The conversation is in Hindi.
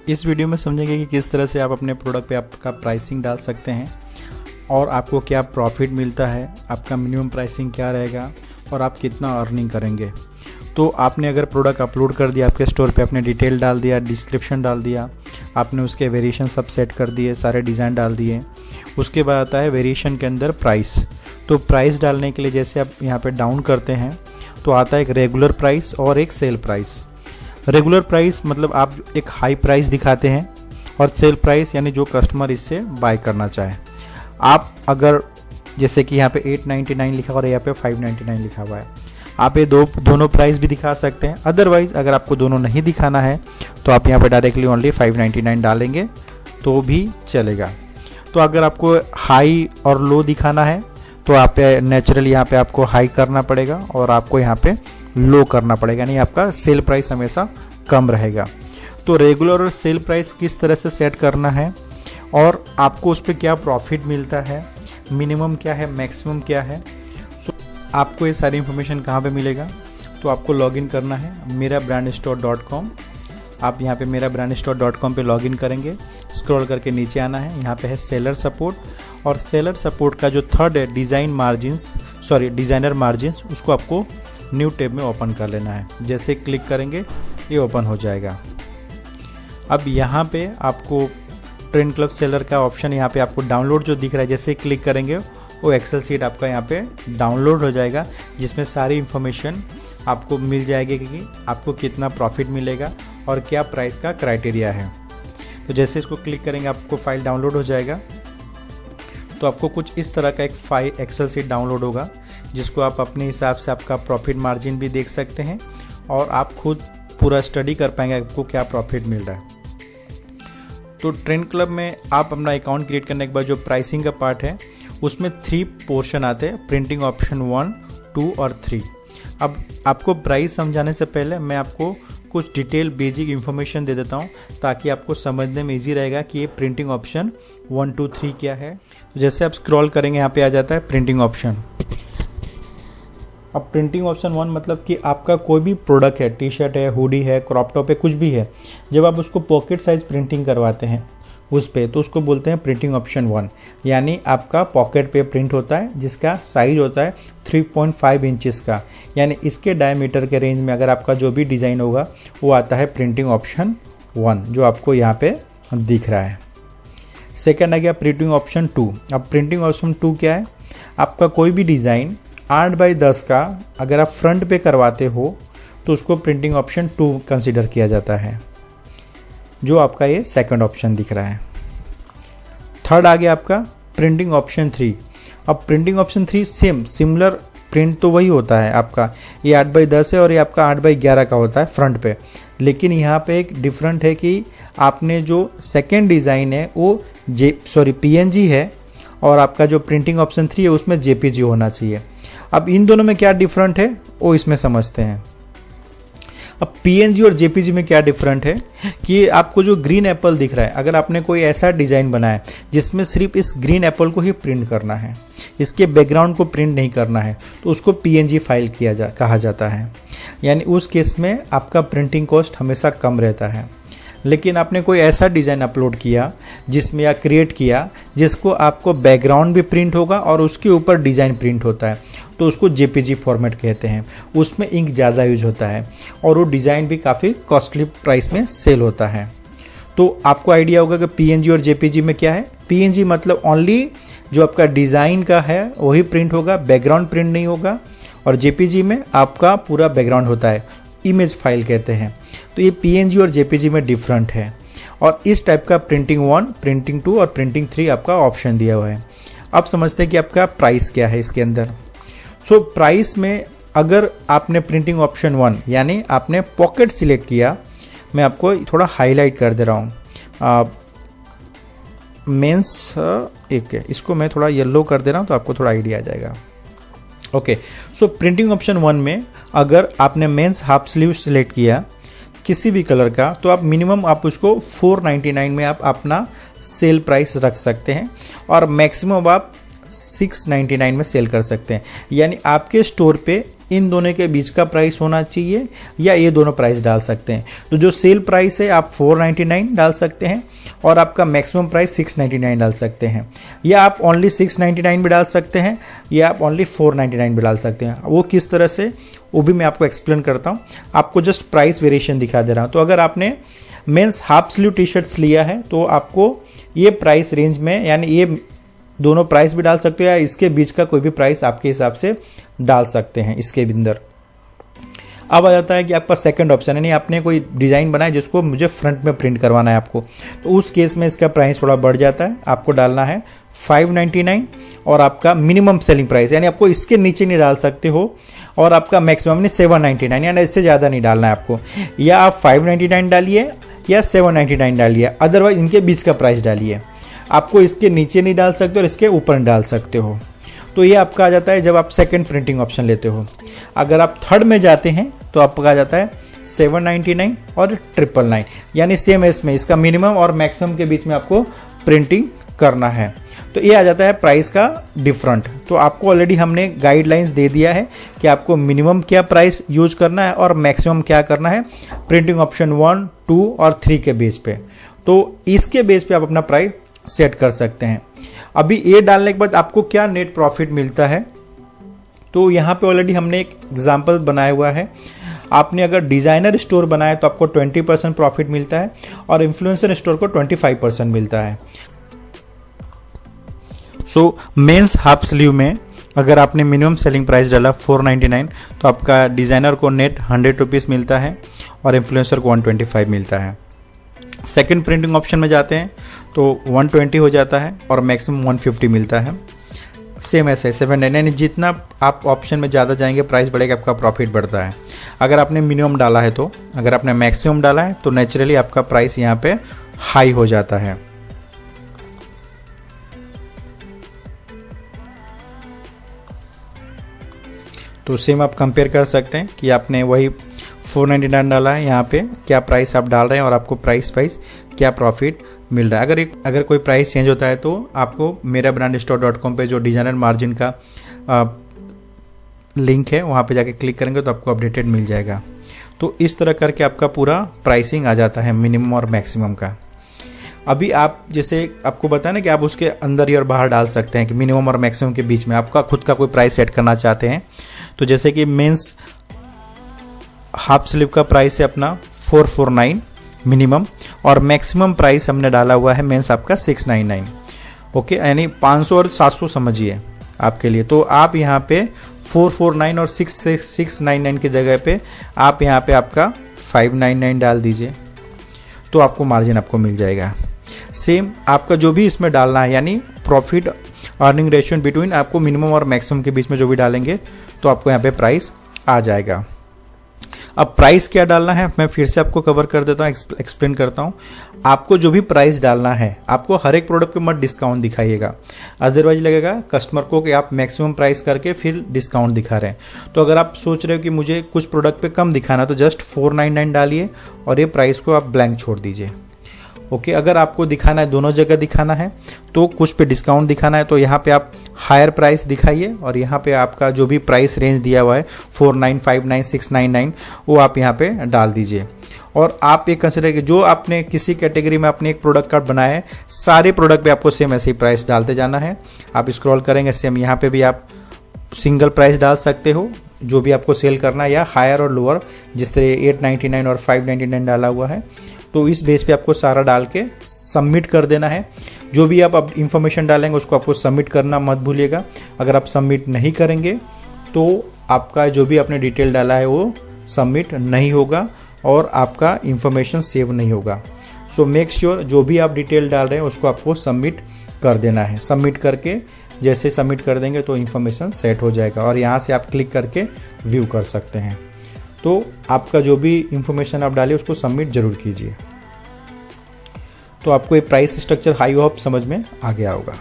इस वीडियो में समझेंगे कि किस तरह से आप अपने प्रोडक्ट पे आपका प्राइसिंग डाल सकते हैं और आपको क्या प्रॉफिट मिलता है, आपका मिनिमम प्राइसिंग क्या रहेगा और आप कितना अर्निंग करेंगे। तो आपने अगर प्रोडक्ट अपलोड कर दिया आपके स्टोर पे, आपने डिटेल डाल दिया, डिस्क्रिप्शन डाल दिया, आपने उसके वेरिएशन सब सेट कर दिए, सारे डिज़ाइन डाल दिए, उसके बाद आता है वेरिएशन के अंदर प्राइस। तो प्राइस डालने के लिए जैसे आप यहाँ पे डाउन करते हैं तो आता है एक रेगुलर प्राइस और एक सेल प्राइस। रेगुलर प्राइस मतलब आप एक हाई प्राइस दिखाते हैं और सेल प्राइस यानी जो कस्टमर इससे बाय करना चाहे। आप अगर जैसे कि यहाँ पे 899 लिखा हुआ और यहाँ पे 599 लिखा हुआ है, आप ये दोनों प्राइस भी दिखा सकते हैं। अदरवाइज़ अगर आपको दोनों नहीं दिखाना है तो आप यहाँ पे डायरेक्टली ओनली 599 डालेंगे तो भी चलेगा। तो अगर आपको हाई और लो दिखाना है तो आप नेचुरली यहाँ पे आपको हाई करना पड़ेगा और आपको यहाँ पे लो करना पड़ेगा, यानी आपका सेल प्राइस हमेशा कम रहेगा। तो रेगुलर और सेल प्राइस किस तरह से सेट करना है और आपको उस पर क्या प्रॉफिट मिलता है, मिनिमम क्या है, मैक्सिमम क्या है, आपको ये सारी इन्फॉर्मेशन कहाँ पे मिलेगा। तो आपको लॉगिन करना है merabrandstore.com। आप यहाँ पे merabrandstore.com पे लॉगिन करेंगे, स्क्रॉल करके नीचे आना है, यहाँ पे है सेलर सपोर्ट और सेलर सपोर्ट का जो थर्ड है डिज़ाइनर मार्जिन्स, उसको आपको न्यू टैब में ओपन कर लेना है। जैसे क्लिक करेंगे ये ओपन हो जाएगा। अब यहाँ पे आपको ट्रेंड क्लब सेलर का ऑप्शन यहाँ पे आपको डाउनलोड जो दिख रहा है, जैसे क्लिक करेंगे वो एक्सेल शीट आपका यहाँ पे डाउनलोड हो जाएगा, जिसमें सारी इन्फॉर्मेशन आपको मिल जाएगी कि आपको कितना प्रॉफिट मिलेगा और क्या प्राइस का क्राइटेरिया है। तो जैसे इसको क्लिक करेंगे आपको फाइल डाउनलोड हो जाएगा। तो आपको कुछ इस तरह का एक फाइल एक्सेल शीट डाउनलोड होगा, जिसको आप अपने हिसाब से आपका प्रॉफिट मार्जिन भी देख सकते हैं और आप खुद पूरा स्टडी कर पाएंगे आपको क्या प्रॉफिट मिल रहा है। तो ट्रेंड क्लब में आप अपना अकाउंट क्रिएट करने के बाद जो प्राइसिंग का पार्ट है उसमें 3 पोर्शन आते हैं, प्रिंटिंग ऑप्शन 1, 2 और 3। अब आपको प्राइस समझाने से पहले मैं आपको कुछ डिटेल बेसिक इन्फॉर्मेशन दे देता हूँ ताकि आपको समझने में इजी रहेगा कि ये प्रिंटिंग ऑप्शन 1, 2, 3 क्या है। तो जैसे आप स्क्रॉल करेंगे यहाँ पे आ जाता है प्रिंटिंग ऑप्शन। अब प्रिंटिंग ऑप्शन 1 मतलब कि आपका कोई भी प्रोडक्ट है, टी शर्ट है, हुडी है, क्रॉप टॉप है, कुछ भी है, जब आप उसको पॉकेट साइज प्रिंटिंग करवाते हैं उस पे तो उसको बोलते हैं प्रिंटिंग ऑप्शन 1। यानी आपका पॉकेट पे प्रिंट होता है जिसका साइज होता है 3.5 इंचेस का, यानी इसके डायमीटर के रेंज में अगर आपका जो भी डिज़ाइन होगा वो आता है प्रिंटिंग ऑप्शन 1, जो आपको यहाँ पे दिख रहा है। सेकेंड आ गया प्रिंटिंग ऑप्शन 2। अब प्रिंटिंग ऑप्शन 2 क्या है, आपका कोई भी डिज़ाइन 8x10 का अगर आप फ्रंट पे करवाते हो तो उसको प्रिंटिंग ऑप्शन 2 कंसिडर किया जाता है, जो आपका ये सेकंड ऑप्शन दिख रहा है। थर्ड आ गया आपका प्रिंटिंग ऑप्शन 3। अब प्रिंटिंग ऑप्शन 3 सिमिलर प्रिंट तो वही होता है आपका, ये 8x10 है और ये आपका 8x11 का होता है फ्रंट पे, लेकिन यहाँ पे एक डिफरेंट है कि आपने जो सेकेंड डिज़ाइन है वो PNG है और आपका जो प्रिंटिंग ऑप्शन 3 है उसमें JPG होना चाहिए। अब इन दोनों में क्या डिफरेंट है वो इसमें समझते हैं। अब PNG और JPG में क्या डिफरेंट है कि आपको जो ग्रीन एप्पल दिख रहा है, अगर आपने कोई ऐसा डिज़ाइन बनाया जिसमें सिर्फ इस ग्रीन एप्पल को ही प्रिंट करना है, इसके बैकग्राउंड को प्रिंट नहीं करना है, तो उसको PNG फाइल कहा जाता है। यानी उस केस में आपका प्रिंटिंग कॉस्ट हमेशा कम रहता है। लेकिन आपने कोई ऐसा डिज़ाइन अपलोड किया जिसमें या क्रिएट किया जिसको आपको बैकग्राउंड भी प्रिंट होगा और उसके ऊपर डिज़ाइन प्रिंट होता है, तो उसको JPG फॉर्मेट कहते हैं। उसमें इंक ज़्यादा यूज होता है और वो डिज़ाइन भी काफ़ी कॉस्टली प्राइस में सेल होता है। तो आपको आइडिया होगा कि PNG और JPG में क्या है। PNG मतलब ओनली जो आपका डिज़ाइन का है वही प्रिंट होगा, बैकग्राउंड प्रिंट नहीं होगा, और JPG में आपका पूरा बैकग्राउंड होता है, इमेज फाइल कहते हैं। तो ये PNG और JPG में डिफरेंट है और इस टाइप का प्रिंटिंग 1, प्रिंटिंग 2 और प्रिंटिंग 3 आपका ऑप्शन दिया हुआ है। अब समझते हैं कि आपका प्राइस क्या है इसके अंदर। सो प्राइस में अगर आपने प्रिंटिंग ऑप्शन 1 यानी आपने पॉकेट सिलेक्ट किया, मैं आपको थोड़ा हाईलाइट कर दे रहा हूँ, मेंस एक है, इसको मैं थोड़ा येलो कर दे रहा हूँ तो आपको थोड़ा आइडिया आ जाएगा। ओके, सो प्रिंटिंग ऑप्शन 1 में अगर आपने मेंस हाफ स्लीव सिलेक्ट किया किसी भी कलर का, तो आप मिनिमम आप उसको 499 में आप अपना सेल प्राइस रख सकते हैं और मैक्सिमम आप 699 में सेल कर सकते हैं। यानी आपके स्टोर पे इन दोनों के बीच का प्राइस होना चाहिए या ये दोनों प्राइस डाल सकते हैं। तो जो सेल प्राइस है आप 499 डाल सकते हैं और आपका मैक्सिमम प्राइस 699 डाल सकते हैं, या आप ओनली 699 भी डाल सकते हैं या आप ओनली 499 भी डाल सकते हैं। वो किस तरह से वो भी मैं आपको एक्सप्लेन करता हूँ, आपको जस्ट प्राइस वेरिएशन दिखा दे रहा हूँ। तो अगर आपने men's half sleeve T shirts लिया है तो आपको ये प्राइस रेंज में, यानी ये दोनों प्राइस भी डाल सकते हो या इसके बीच का कोई भी प्राइस आपके हिसाब से डाल सकते हैं इसके अंदर। अब आ जाता है कि आपका सेकंड ऑप्शन, यानी आपने कोई डिज़ाइन बनाया जिसको मुझे फ्रंट में प्रिंट करवाना है आपको, तो उस केस में इसका प्राइस थोड़ा बढ़ जाता है। आपको डालना है 599 और आपका मिनिमम सेलिंग प्राइस, यानी आपको इसके नीचे नहीं डाल सकते हो, और आपका मैक्सिमम नहीं 799, यानी इससे ज़्यादा नहीं डालना है आपको। या आप 599 डालिए या 799 डालिए, अदरवाइज इनके बीच का प्राइस डालिए। आपको इसके नीचे नहीं डाल सकते और इसके ऊपर नहीं डाल सकते हो। तो ये आपका आ जाता है जब आप सेकंड प्रिंटिंग ऑप्शन लेते हो। अगर आप थर्ड में जाते हैं तो आपका आ जाता है 799 और 999, यानी सेम इसमें इसका मिनिमम और मैक्सिमम के बीच में आपको प्रिंटिंग करना है। तो ये आ जाता है प्राइस का डिफरेंट। तो आपको ऑलरेडी हमने गाइडलाइंस दे दिया है कि आपको मिनिमम क्या प्राइस यूज करना है और मैक्सिमम क्या करना है प्रिंटिंग ऑप्शन 1, 2 और 3 के बेस पे। तो इसके बेस पे आप अपना प्राइस सेट कर सकते हैं। अभी ये डालने के बाद आपको क्या नेट प्रॉफिट मिलता है, तो यहाँ पे ऑलरेडी हमने एक एग्जांपल बनाया हुआ है। आपने अगर डिज़ाइनर स्टोर बनाया तो आपको 20% प्रॉफिट मिलता है और इन्फ्लुएंसर स्टोर को 25% मिलता है। सो मेंस हाफ स्लीव में अगर आपने मिनिमम सेलिंग प्राइस डाला 499 तो आपका डिज़ाइनर को नेट 100 रुपीज़ मिलता है और इन्फ्लुएंसर को 125 मिलता है। सेकंड प्रिंटिंग ऑप्शन में जाते हैं तो 120 हो जाता है और मैक्सिमम 150 मिलता है। सेम ऐसे 799, जितना आप ऑप्शन में ज़्यादा जाएंगे प्राइस बढ़ेगा, आपका प्रॉफिट बढ़ता है। अगर आपने मिनिमम डाला है तो, अगर आपने मैक्सिमम डाला है तो नेचुरली आपका प्राइस यहाँ पे हाई हो जाता है। तो सेम आप कंपेयर कर सकते हैं कि आपने वही 499 डाला है, यहाँ पे क्या प्राइस आप डाल रहे हैं और आपको प्राइस वाइज क्या प्रॉफिट मिल रहा है। अगर कोई प्राइस चेंज होता है तो आपको मेरा ब्रांड स्टोर.com पे जो डिजाइनर मार्जिन का लिंक है वहाँ पे जाके क्लिक करेंगे तो आपको अपडेटेड मिल जाएगा। तो इस तरह करके आपका पूरा प्राइसिंग आ जाता है मिनिमम और मैक्सिमम का। अभी आप जैसे आपको बताया ना कि आप उसके अंदर ही और बाहर डाल सकते हैं कि मिनिमम और मैक्सिमम के बीच में आपका खुद का कोई प्राइस सेट करना चाहते हैं। तो जैसे कि मेंस हाफ स्लीव का प्राइस है अपना 449 मिनिमम और मैक्सिमम प्राइस हमने डाला हुआ है मेंस आपका 699। ओके, यानी 500 और 700 समझिए आपके लिए। तो आप यहाँ पे 449 और 699 की जगह पे आप यहाँ पे आपका 599 डाल दीजिए तो आपको मार्जिन आपको मिल जाएगा। सेम आपका जो भी इसमें डालना है, यानी प्रॉफिट अर्निंग रेशियो बिटवीन आपको मिनिमम और मैक्सिमम के बीच में जो भी डालेंगे तो आपको यहाँ पे प्राइस आ जाएगा। अब प्राइस क्या डालना है मैं फिर से आपको कवर कर देता हूँ, एक्सप्लेन करता हूँ। आपको जो भी प्राइस डालना है, आपको हर एक प्रोडक्ट पे मत डिस्काउंट दिखाइएगा, अदरवाइज लगेगा कस्टमर को कि आप मैक्सिमम प्राइस करके फिर डिस्काउंट दिखा रहे हैं। तो अगर आप सोच रहे हो कि मुझे कुछ प्रोडक्ट पे कम दिखाना तो जस्ट 499 डालिए और ये प्राइस को आप ब्लैंक छोड़ दीजिए। ओके, अगर आपको दिखाना है दोनों जगह दिखाना है तो कुछ पे डिस्काउंट दिखाना है तो यहाँ पे आप हायर प्राइस दिखाइए और यहाँ पे आपका जो भी प्राइस रेंज दिया हुआ है 4959 699 वो आप यहाँ पे डाल दीजिए। और आप ये कंसिडर कि जो आपने किसी कैटेगरी में आपने एक प्रोडक्ट कार्ड बनाया है सारे प्रोडक्ट पे आपको सेम ऐसे ही प्राइस डालते जाना है। आप स्क्रॉल करेंगे सेम यहाँ पे भी आप सिंगल प्राइस डाल सकते हो जो भी आपको सेल करना है, या हायर और लोअर जिस तरह 899 और 599 डाला हुआ है तो इस बेस पे आपको सारा डाल के सबमिट कर देना है। जो भी आप इंफॉर्मेशन डालेंगे उसको आपको सबमिट करना मत भूलिएगा। अगर आप सबमिट नहीं करेंगे तो आपका जो भी आपने डिटेल डाला है वो सबमिट नहीं होगा और आपका इंफॉर्मेशन सेव नहीं होगा। सो मेक श्योर जो भी आप डिटेल डाल रहे हैं उसको आपको सबमिट कर देना है। सबमिट करके जैसे सबमिट कर देंगे तो इन्फॉर्मेशन सेट हो जाएगा और यहाँ से आप क्लिक करके व्यू कर सकते हैं। तो आपका जो भी इंफॉर्मेशन आप डालिए उसको सबमिट जरूर कीजिए। तो आपको ये प्राइस स्ट्रक्चर हाई होप समझ में आ गया होगा।